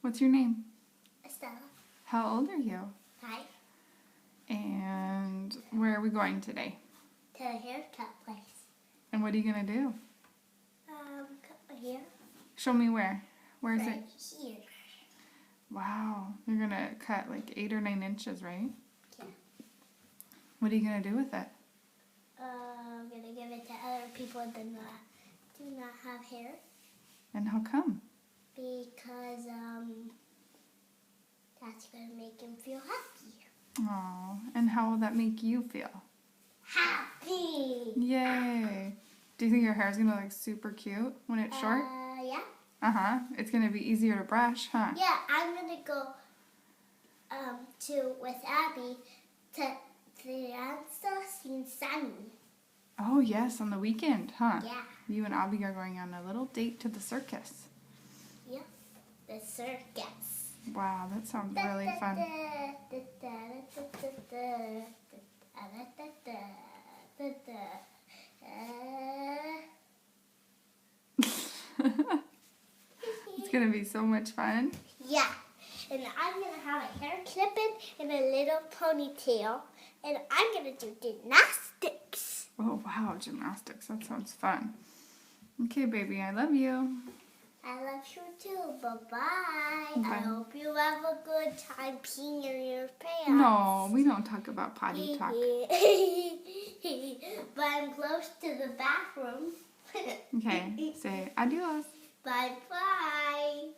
What's your name? Estella. How old are you? 5. And where are we going today? To a haircut place. And what are you going to do? Cut my hair. Show me where. Where is right it? here. Wow. You're going to cut like 8 or 9 inches, right? Yeah. What are you going to do with it? I'm going to give it to other people that do not have hair. And how come? Because, that's going to make him feel happy. Oh, and how will that make you feel? Happy! Yay! Do you think your hair is going to look super cute when it's short? Yeah. Uh-huh. It's going to be easier to brush, huh? Yeah, I'm going to go with Abby to Fianza Sin Sunny. Oh, yes, on the weekend, huh? Yeah. You and Abby are going on a little date to the circus. Yeah, the circus. Wow, that sounds really fun. It's going to be so much fun. Yeah, and I'm going to have a hair clipping and a little ponytail, and I'm going to do gymnastics. Oh, wow, gymnastics. That sounds fun. Okay, baby, I love you. I love you too. Bye-bye. Bye. I hope you have a good time peeing in your pants. No, we don't talk about potty talk. But I'm close to the bathroom. Okay, say adios. Bye-bye.